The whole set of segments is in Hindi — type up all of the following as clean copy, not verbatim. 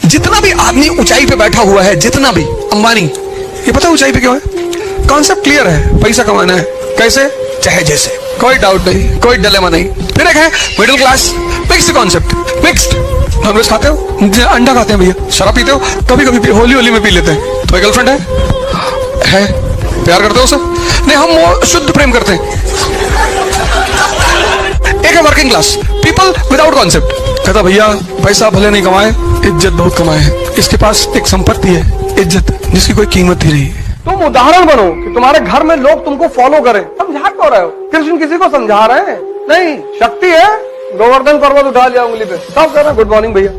जितना भी आदमी ऊंचाई पे बैठा हुआ है, जितना भी अंबानी, ये पता है ऊंचाई पे क्यों है? कॉन्सेप्ट क्लियर है, पैसा कमाना है। कैसे? चाहे जैसे, कोई डाउट नहीं, कोई डिलेमा नहीं। फिर एक है middle class, fixed concept, fixed. Nonveg खाते हो? अंडा खाते हैं भैया। शराब पीते हो? कभी कभी होली होली में पी लेते हैं। तुम्हारी गर्लफ्रेंड है? प्यार करते हो उसे? नहीं, हम वो शुद्ध प्रेम करते हैं। एक है working class, people without concept. कहता भैया पैसा भले नहीं कमाए, इज्जत बहुत कमाए है। इसके पास एक संपत्ति है, इज्जत, जिसकी कोई कीमत ही नहीं। तुम उदाहरण बनो कि तुम्हारे घर में लोग तुमको फॉलो करें। समझा क्यों रहे हो? कृष्ण किसी को समझा रहे हैं? नहीं, शक्ति है। गोवर्धन पर्वत उठा लिया उंगली पे, सब कह रहे गुड मॉर्निंग भैया,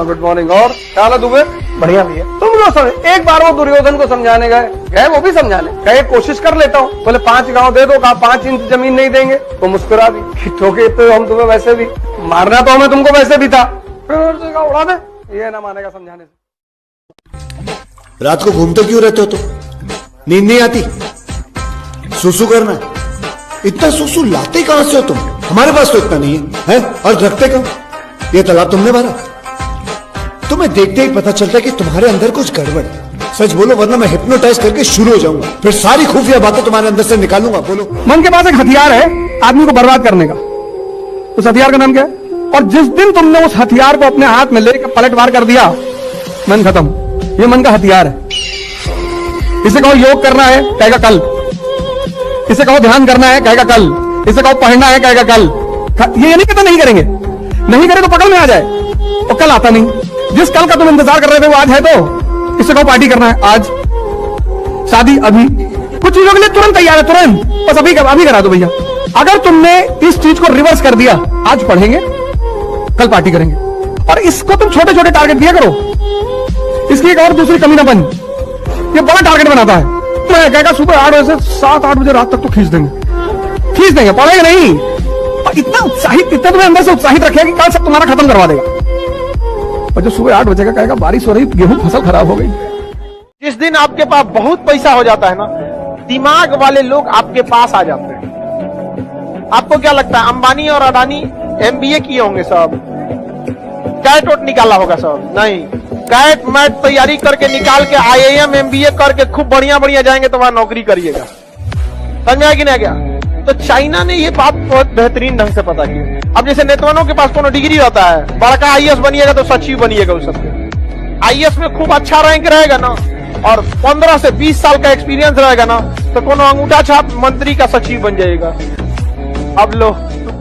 गुड मॉर्निंग। और क्या हाल है दुबे? बढ़िया भैया। तुम लोग समझ, एक बार वो दुर्योधन को समझाने गए, वो भी समझाने गए, कोशिश कर लेता हूँ। बोले 5 गांव दे दो, कहा 5 इंच जमीन नहीं देंगे, तो मुस्कुरा दी। ठोके तो हम तुम्हें वैसे भी मारना, तो हमें तुमको वैसे भी था, फिर उड़ा दे। ये ना मानेगा समझाने से। रात को घूमते क्यों रहते हो? तो नींद नहीं आती? सुसु करना है? इतना सुसु लाते कहां से हो तुम? हमारे पास तो इतना नहीं है, और रखते कहां? ये तालाब तुमने भरा? तुम्हें देखते ही पता चलता है कि तुम्हारे अंदर कुछ गड़बड़ है। सच बोलो, वरना मैं हिप्नोटाइज करके शुरू हो जाऊंगा, फिर सारी खुफिया बातें तुम्हारे अंदर से निकालूंगा। बोलो। मन के पास एक हथियार है आदमी को बर्बाद करने का। उस हथियार का नाम क्या है? और जिस दिन तुमने उस हथियार को अपने हाथ में लेकर पलटवार कर दिया, मन खत्म। ये मन का हथियार है। इसे कहो योग करना है, कहेगा कल। इसे कहो ध्यान करना है, कहेगा कल। इसे कहो पढ़ना है, कहेगा कल। ये नहीं कहता नहीं करेंगे, नहीं करे तो पकड़ में आ जाए, और कल आता नहीं। जिस कल का तुम इंतजार कर रहे थे वो आज है। तो इसे कहो पार्टी करना है, आज। शादी अभी। कुछ चीजों के लिए तुरंत तैयार है, तुरंत, बस अभी करा दो भैया। अगर तुमने इस चीज को रिवर्स कर दिया, आज पढ़ेंगे, कल पार्टी करेंगे, और इसको तुम छोटे छोटे टारगेट दिया करो। इसकी एक और दूसरी कमी ना बन, ये बड़ा टारगेट बनाता है। तो कहेगा सुबह 8 बजे से 7-8 बजे रात तक तो खींच देंगे, पढ़ेंगे नहीं। और इतना उत्साहित, इतना तुम्हें अंदर से उत्साहित रखेगा कि कल सब तुम्हारा खत्म करवा देगा। और जो सुबह 8 बजे का कहेगा बारिश हो रही, गेहूं फसल खराब हो गई। जिस दिन आपके पास बहुत पैसा हो जाता है ना, दिमाग वाले लोग आपके पास आ जाते हैं। आपको क्या लगता है अंबानी और अडानी MBA किए होंगे सब? कैट वोट निकाला होगा सब? नहीं, कैट मैट तैयारी करके निकाल के IIM MBA करके खूब बढ़िया जाएंगे तो वहां नौकरी करिएगा। समझा कि नहीं? क्या तो चाइना ने ये बात बहुत बेहतरीन ढंग से पता की। अब जैसे नेताओं के पास कोनो डिग्री होता है, बड़का IAS बनिएगा तो सचिव बनिएगा उस सबके। IAS में खूब अच्छा रैंक रहेगा ना, और 15 से 20 साल का एक्सपीरियंस रहेगा ना, तो कोनो अंगूठा छाप मंत्री का सचिव बन जाएगा। अब लो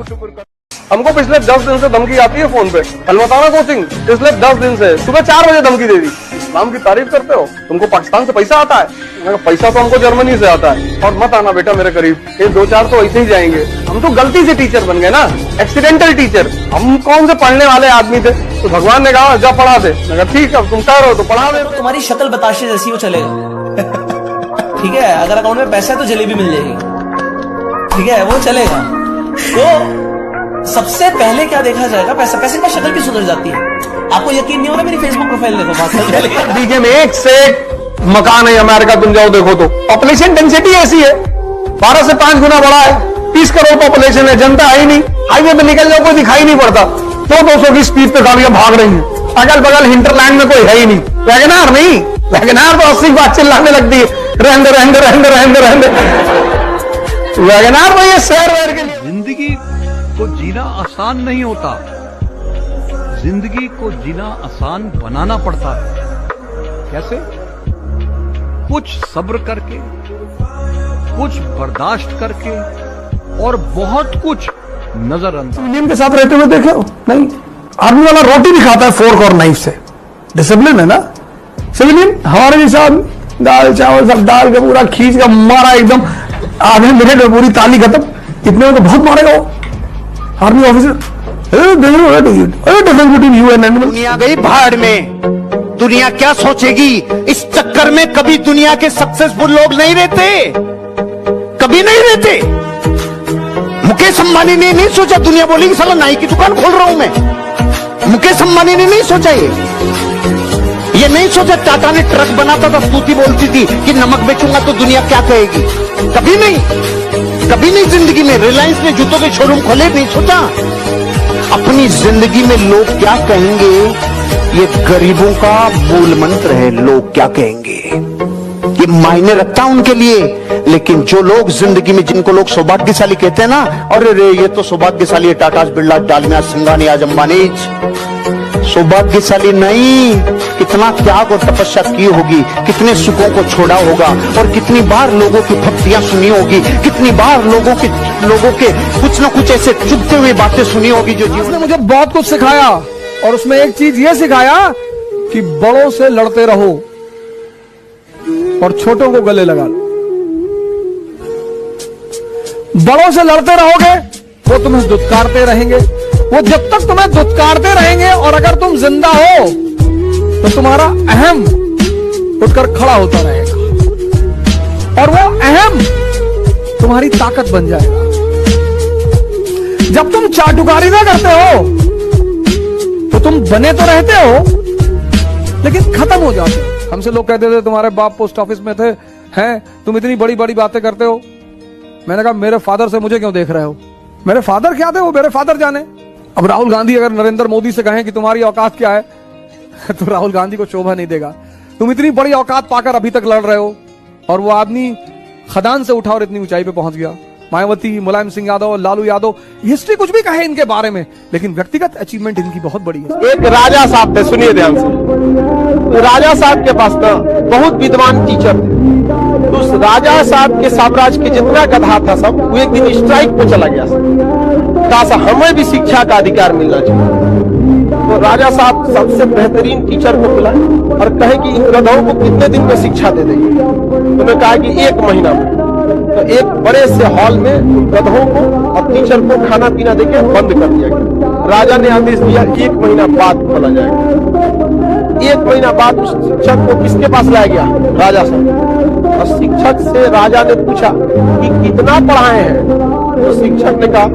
टुकुर कर। हमको पिछले 10 दिन से धमकी आती है फोन पे। अलमताना कोचिंग पिछले 10 दिन से सुबह 4 बजे धमकी दे दी। इस्लाम की तारीफ करते हो? तुमको पाकिस्तान से पैसा आता है? मैंने कहा पैसा तो हमको जर्मनी से आता है, और मत आना बेटा मेरे करीब, ये 2-4 तो ऐसे ही जाएंगे। हम तो गलती से टीचर बन गए ना, एक्सीडेंटल टीचर। हम कौन से पढ़ने वाले आदमी थे? तो भगवान ने कहा जा पढ़ा दे। मैं कहा ठीक है, तुम कह रहे हो तो पढ़ा दे। तुम्हारी शक्ल बताशे जैसी वो चलेगा। ठीक है, अगर अकाउंट में पैसा है तो जलेबी मिल जाएगी। ठीक है, वो चलेगा। तो सबसे पहले क्या देखा जाएगा? पैसा। पैसे की शक्ल की सुधर जाती है। आपको यकीन नहीं हो रहा? मेरी फेसबुक प्रोफाइल देखो। डीके में एक से एक मकान है अमेरिका, तुम जाओ देखो तो। पॉपुलेशन डेंसिटी ऐसी है, 12 से 5 गुना बड़ा है। 30 करोड़ पॉपुलेशन है, जनता है ही नहीं। हाईवे पे निकल जाओ कोई दिखाई नहीं पड़ता। 200 की स्पीड पे गाड़ियां भाग रही हैं। अगल बगल हिंटरलैंड में कोई है ही नहीं। वैगनार नहीं, वैगनार तो 80 बात चिल्लाने लगती है, रहने वैगनार तो ये शहर के लिए। जिंदगी को जीना आसान नहीं होता, जिंदगी को जीना आसान बनाना पड़ता है। कैसे? कुछ सब्र करके, कुछ बर्दाश्त करके, और बहुत कुछ नजरअंदाज। सिविलियन के साथ रहते हुए देखे हो? नहीं, आर्मी वाला रोटी भी खाता है फोर्क और नाइफ से। डिसिप्लिन है ना। सिविलियन हमारे जैसा दाल चावल सब डाल के पूरा खींच का मारा, एकदम आधे मिनट में पूरी ताली खत्म। इतने में तो बहुत मारेगा वो आर्मी ऑफिसर। दुनिया गई भाड़ में, दुनिया क्या सोचेगी इस चक्कर में? कभी दुनिया के सक्सेसफुल लोग नहीं रहते, कभी नहीं रहते। मुकेश अंबानी ने नहीं सोचा, दुनिया बोलेगी साला नाई की दुकान खोल रहा हूं मैं। मुकेश अंबानी ने नहीं सोचा ये नहीं सोचा। टाटा ने ट्रक बनाता था, स्तुति बोलती थी कि नमक बेचूंगा तो दुनिया क्या कहेगी। कभी नहीं जिंदगी में। रिलायंस ने जूतों के शोरूम खोले, नहीं सोचा। अपनी जिंदगी में लोग क्या कहेंगे ये गरीबों का मूल मंत्र है, लोग क्या कहेंगे, ये मायने रखता है उनके लिए। लेकिन जो लोग जिंदगी में, जिनको लोग सौभाग्यशाली कहते हैं ना, अरे रे ये तो सौभाग्यशाली है, टाटा बिरला, डालमिया, सिंघानिया, अंबानी, सौभाग्यशाली नहीं। कितना त्याग और तपस्या की होगी, कितने सुखों को छोड़ा होगा, और कितनी बार लोगों की भक्तियां सुनी होगी, कितनी बार लोगों के कुछ ना कुछ ऐसे चुभते हुए बातें सुनी होगी जो जीवन उसने मुझे बहुत कुछ सिखाया, और उसमें एक चीज ये सिखाया कि बड़ों से लड़ते रहो और छोटों को गले लगा लो। बड़ों से लड़ते रहोगे वो तुम्हें दुत्कारते रहेंगे, वो जब तक तुम्हें दुत्कारते रहेंगे, और अगर तुम जिंदा हो तो तुम्हारा अहम उठकर खड़ा होता रहेगा, और वो अहम तुम्हारी ताकत बन जाएगा। जब तुम चाटुकारी ना करते हो तो तुम बने तो रहते हो लेकिन खत्म हो जाते हो। हमसे लोग कहते थे तुम्हारे बाप पोस्ट ऑफिस में थे, हैं तुम इतनी बड़ी बड़ी बातें करते हो। मैंने कहा मेरे फादर से मुझे क्यों देख रहे हो, मेरे फादर क्या थे वो मेरे फादर जाने। अब राहुल गांधी अगर नरेंद्र मोदी से कहें कि तुम्हारी औकात क्या है तो राहुल गांधी को शोभा नहीं देगा। तुम इतनी बड़ी औकात पाकर अभी तक लड़ रहे हो, और वो आदमी खदान से उठा और इतनी ऊंचाई पे पहुंच गया। मायावती, मुलायम सिंह यादव, लालू यादव, हिस्ट्री कुछ भी कहे इनके बारे में, लेकिन व्यक्तिगत अचीवमेंट इनकी बहुत बड़ी है। एक राजा साहब थे, सुनिए ध्यान से। राजा साहब के पास ना बहुत विद्वान टीचर थे। तो उस राजा साहब के साम्राज्य के जितना गधा था सब, वो एक दिन स्ट्राइक पे चला गया। कहा हमें भी शिक्षा का अधिकार मिलना चाहिए। तो राजा साहब सबसे बेहतरीन टीचर को बुलाए और कहे कि इन गधों को कितने दिन में शिक्षा दे देंगे। उन्होंने कहा कि 1 महीना में। तो एक बड़े से हॉल में गधों को और टीचर को खाना पीना देके बंद कर दिया गया। राजा ने आदेश दिया 1 महीना बाद खोला जाएगा। 1 महीना बाद उस शिक्षक को किसके पास लाया गया? राजा साहब। और शिक्षक से राजा ने पूछा कि कितना पढ़ाए हैं? तो शिक्षक ने कहा